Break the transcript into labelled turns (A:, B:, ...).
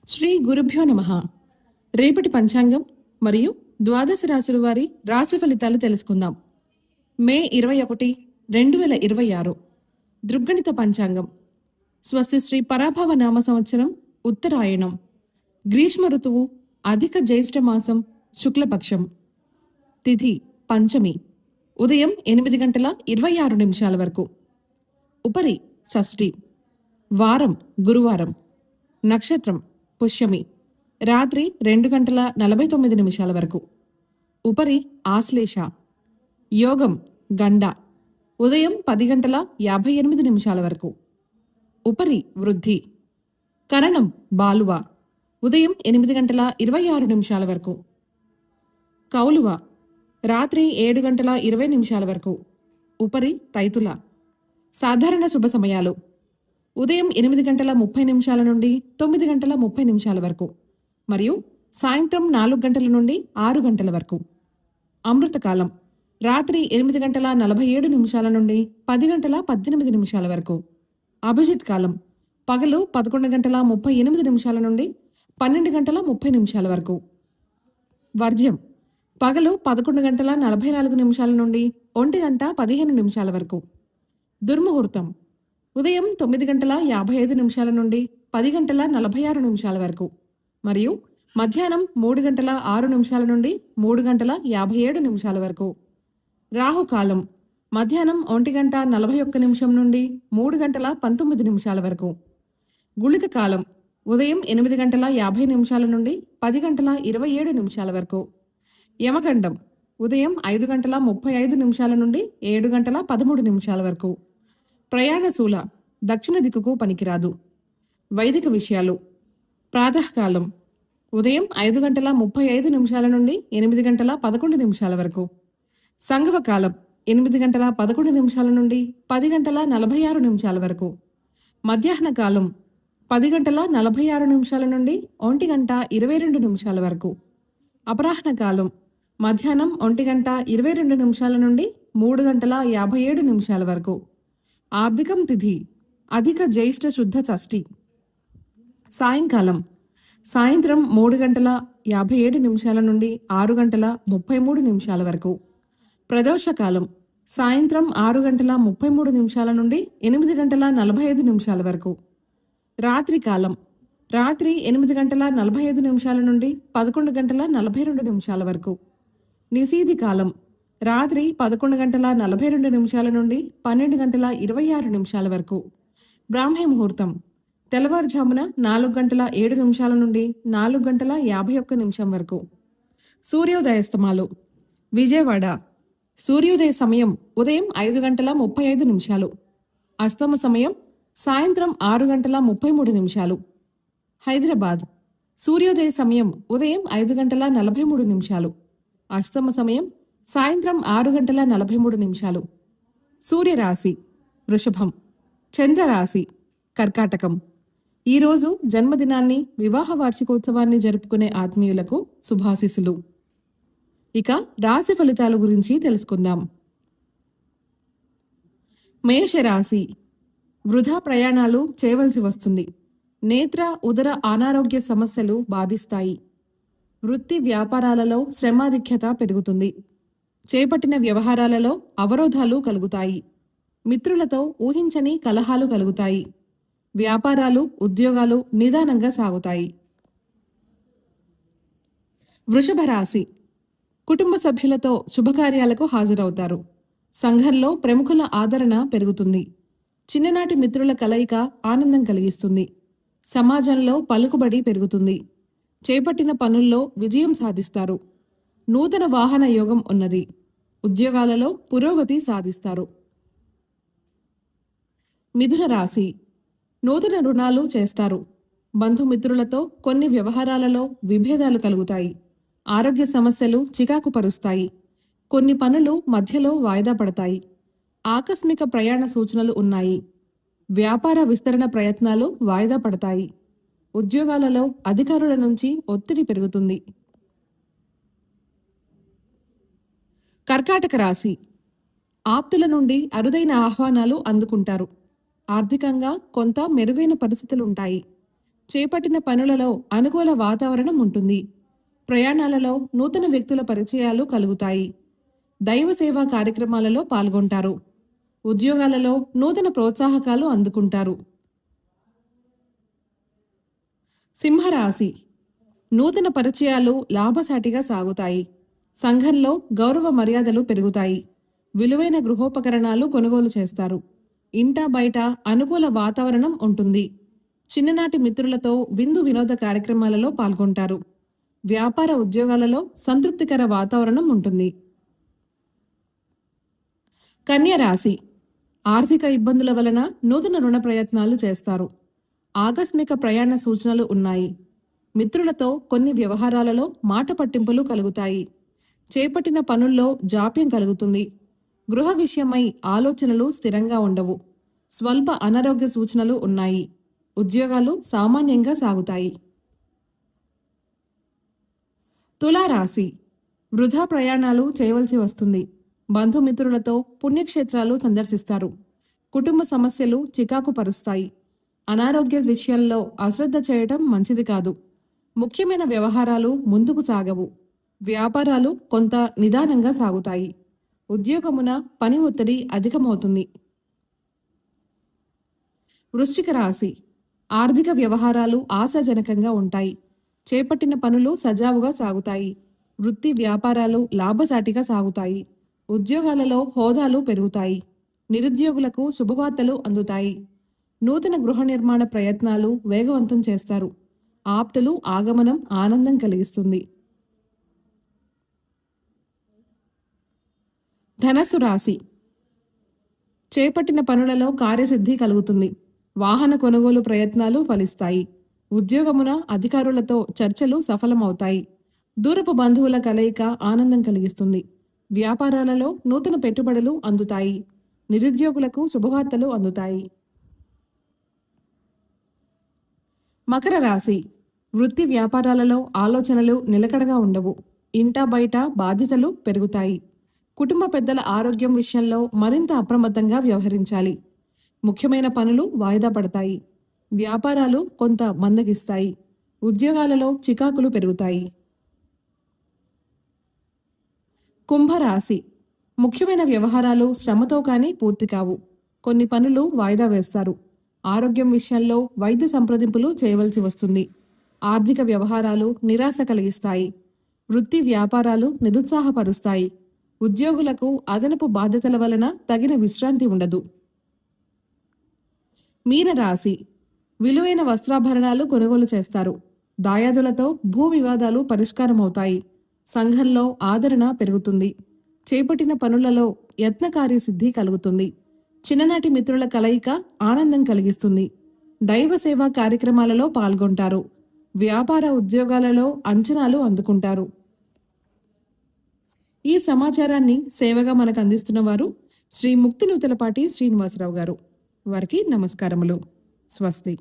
A: శ్రీ గురుభ్యో నమః. రేపటి పంచాంగం మరియు ద్వాదశ రాశుల వారి రాశి ఫలితాలు తెలుసుకుందాం. మే 21, 2026 దృగ్గణిత పంచాంగం. స్వస్తి శ్రీ పరాభవ నామ సంవత్సరం ఉత్తరాయణం. గ్రీష్మ ఋతువు, అధిక జ్యేష్ఠ మాసం, శుక్లపక్షం. తిథి పంచమి, ఉదయం 8:26 వరకు. ఉపరి షష్ఠి. వారం గురువారం. నక్షత్రం పుష్యమి, రాత్రి 2:49 వరకు. ఉపరి ఆశ్లేష. యోగం గండ, ఉదయం 10:58 వరకు. ఉపరి వృద్ధి. కరణం బాలువ, ఉదయం 8:26 వరకు. కౌలువ, రాత్రి 7:20 వరకు. ఉపరి తైతుల. సాధారణ శుభ సమయాలు: ఉదయం 8:30 నుండి 9:30 వరకు మరియు సాయంత్రం 4 గంటల నుండి 6 గంటల వరకు. అమృతకాలం రాత్రి 8:47 నుండి 10:18 వరకు. అభిజిత్ కాలం పగలు 11:38 నుండి 12:30 వరకు. వర్జ్యం పగలు 11:44 నుండి 1:15 వరకు. దుర్ముహూర్తం ఉదయం 9:55 నుండి 10:46 వరకు మరియు మధ్యాహ్నం 3:06 నుండి 3:57 వరకు. రాహుకాలం మధ్యాహ్నం 1:41 నుండి 3:19 వరకు. గుళిక కాలం ఉదయం 8:50 నుండి 10:27 వరకు. యమగండం ఉదయం 5:35 నుండి 7:13 వరకు. ప్రయాణశూల దక్షిణ దిక్కుకు పనికిరాదు. వైదిక విషయాలు: ప్రాతకాలం ఉదయం 5:35 నుండి 8:11 వరకు. సంగవకాలం 8:11 నుండి 10:46 వరకు. మధ్యాహ్న కాలం 10:46 నుండి 1:22 వరకు. అపరాహ్న కాలం మధ్యాహ్నం 1:22 నుండి 3:57 వరకు. ఆబ్దికం తిథి అధిక జ్యేష్ఠ శుద్ధ షష్ఠి. సాయంకాలం సాయంత్రం 3:57 నుండి 6:33 వరకు. ప్రదోషకాలం సాయంత్రం 6:33 నుండి 8:45 వరకు. రాత్రి కాలం రాత్రి 8:45 నుండి 11:42 వరకు. నిశీధి కాలం రాత్రి 11:42 నుండి 12:26 వరకు. బ్రాహ్మీ ముహూర్తం తెల్లవారుజామున 4:07 నుండి 4:51 వరకు. సూర్యోదయస్తమాలు విజయవాడ సూర్యోదయ సమయం ఉదయం 5:35. అస్తమ సమయం సాయంత్రం 6:33. హైదరాబాద్ సూర్యోదయ సమయం ఉదయం 5:43. అస్తమ సమయం సాయంత్రం 6:43. సూర్యరాశి వృషభం, చంద్రరాశి కర్కాటకం. ఈరోజు జన్మదినాన్ని, వివాహ వార్షికోత్సవాన్ని జరుపుకునే ఆత్మీయులకు శుభాశీస్సులు. ఇక రాశి ఫలితాల గురించి తెలుసుకుందాం. మేషరాశి వృధా ప్రయాణాలు చేయవలసి వస్తుంది. నేత్ర ఉదర అనారోగ్య సమస్యలు బాధిస్తాయి. వృత్తి వ్యాపారాలలో శ్రమాధిక్యత పెరుగుతుంది. చేపట్టిన వ్యవహారాలలో అవరోధాలు కలుగుతాయి. మిత్రులతో ఊహించని కలహాలు కలుగుతాయి. వ్యాపారాలు, ఉద్యోగాలు నిదానంగా సాగుతాయి. వృషభ రాశి కుటుంబ సభ్యులతో శుభకార్యాలకు హాజరవుతారు. సంఘంలో ప్రముఖుల ఆదరణ పెరుగుతుంది. చిన్ననాటి మిత్రుల కలయిక ఆనందం కలిగిస్తుంది. సమాజంలో పలుకుబడి పెరుగుతుంది. చేపట్టిన పనుల్లో విజయం సాధిస్తారు. నూతన వాహన యోగం ఉన్నది. ఉద్యోగాలలో పురోగతి సాధిస్తారు. మిథున రాశి నూతన రుణాలు చేస్తారు. బంధుమిత్రులతో కొన్ని వ్యవహారాలలో విభేదాలు కలుగుతాయి. ఆరోగ్య సమస్యలు చికాకు పరుస్తాయి. కొన్ని పనులు మధ్యలో వాయిదా పడతాయి. ఆకస్మిక ప్రయాణ సూచనలు ఉన్నాయి. వ్యాపార విస్తరణ ప్రయత్నాలు వాయిదా పడతాయి. ఉద్యోగాలలో అధికారుల నుంచి ఒత్తిడి పెరుగుతుంది. కర్కాటక రాశి ఆప్తుల నుండి అరుదైన ఆహ్వానాలు అందుకుంటారు. ఆర్థికంగా కొంత మెరుగైన పరిస్థితులుంటాయి. చేపట్టిన పనులలో అనుకూల వాతావరణం ఉంటుంది. ప్రయాణాలలో నూతన వ్యక్తుల పరిచయాలు కలుగుతాయి. దైవ సేవా కార్యక్రమాలలో పాల్గొంటారు. ఉద్యోగాలలో నూతన ప్రోత్సాహకాలు అందుకుంటారు. సింహరాశి. నూతన పరిచయాలు లాభసాటిగా సాగుతాయి. సంఘంలో గౌరవ మర్యాదలు పెరుగుతాయి. విలువైన గృహోపకరణాలు కొనుగోలు చేస్తారు. ఇంటా బయట అనుకూల వాతావరణం ఉంటుంది. చిన్ననాటి మిత్రులతో విందు వినోద కార్యక్రమాలలో పాల్గొంటారు. వ్యాపార ఉద్యోగాలలో సంతృప్తికర వాతావరణం ఉంటుంది. కన్య రాశి. ఆర్థిక ఇబ్బందుల వలన నూతన రుణ ప్రయత్నాలు చేస్తారు. ఆకస్మిక ప్రయాణ సూచనలు ఉన్నాయి. మిత్రులతో కొన్ని వ్యవహారాలలో మాట పట్టింపులు కలుగుతాయి. చేపట్టిన పనుల్లో జాప్యం కలుగుతుంది. గృహ విషయమై ఆలోచనలు స్థిరంగా ఉండవు. స్వల్ప అనారోగ్య సూచనలు ఉన్నాయి. ఉద్యోగాలు సామాన్యంగా సాగుతాయి. తులారాశి. వృధా ప్రయాణాలు చేయవలసి వస్తుంది. బంధుమిత్రులతో పుణ్యక్షేత్రాలు సందర్శిస్తారు. కుటుంబ సమస్యలు చికాకు పరుస్తాయి. అనారోగ్య విషయంలో అశ్రద్ధ చేయటం మంచిది కాదు. ముఖ్యమైన వ్యవహారాలు ముందుకు సాగవు. వ్యాపారాలు కొంత నిదానంగా సాగుతాయి. ఉద్యోగమున పని ఒత్తిడి అధికమవుతుంది. వృశ్చిక రాశి. ఆర్థిక వ్యవహారాలు ఆశాజనకంగా ఉంటాయి. చేపట్టిన పనులు సజావుగా సాగుతాయి. వృత్తి వ్యాపారాలు లాభసాటిగా సాగుతాయి. ఉద్యోగాలలో హోదాలు పెరుగుతాయి. నిరుద్యోగులకు శుభవార్తలు అందుతాయి. నూతన గృహ నిర్మాణ ప్రయత్నాలు వేగవంతం చేస్తారు. ఆప్తులు ఆగమనం ఆనందం కలిగిస్తుంది. ధనస్సు రాశి. చేపట్టిన పనులలో కార్యసిద్ధి కలుగుతుంది. వాహన కొనుగోలు ప్రయత్నాలు ఫలిస్తాయి. ఉద్యోగమున అధికారులతో చర్చలు సఫలమవుతాయి. దూరపు బంధువుల కలయిక ఆనందం కలిగిస్తుంది. వ్యాపారాలలో నూతన పెట్టుబడులు అందుతాయి. నిరుద్యోగులకు శుభవార్తలు అందుతాయి. మకర రాశి. వృత్తి వ్యాపారాలలో ఆలోచనలు నిలకడగా ఉండవు. ఇంటా బయట బాధ్యతలు పెరుగుతాయి. కుటుంబ పెద్దల ఆరోగ్యం విషయంలో మరింత అప్రమత్తంగా వ్యవహరించాలి. ముఖ్యమైన పనులు వాయిదా పడతాయి. వ్యాపారాలు కొంత మందగిస్తాయి. ఉద్యోగాలలో చికాకులు పెరుగుతాయి. కుంభరాశి. ముఖ్యమైన వ్యవహారాలు శ్రమతో కానీ పూర్తి కావు. కొన్ని పనులు వాయిదా వేస్తారు. ఆరోగ్యం విషయంలో వైద్య సంప్రదింపులు చేయవలసి వస్తుంది. ఆర్థిక వ్యవహారాలు నిరాశ కలిగిస్తాయి. వృత్తి వ్యాపారాలు నిరుత్సాహపరుస్తాయి. ఉద్యోగులకు అదనపు బాధ్యతల వలన తగిన విశ్రాంతి ఉండదు. మీనరాశి. విలువైన వస్త్రాభరణాలు కొనుగోలు చేస్తారు. దాయాదులతో భూ వివాదాలు పరిష్కారమవుతాయి. సంఘంలో ఆదరణ పెరుగుతుంది. చేపట్టిన పనులలో యత్నకార్యసిద్ధి కలుగుతుంది. చిన్ననాటి మిత్రుల కలయిక ఆనందం కలిగిస్తుంది. దైవ సేవా కార్యక్రమాలలో పాల్గొంటారు. వ్యాపార ఉద్యోగాలలో అంచనాలు అందుకుంటారు. ఈ సమాచారాన్ని సేవగా మనకు అందిస్తున్న వారు శ్రీ ముక్తినూతలపాటి శ్రీనివాసరావు గారు. వారికి నమస్కారములు. స్వస్తి.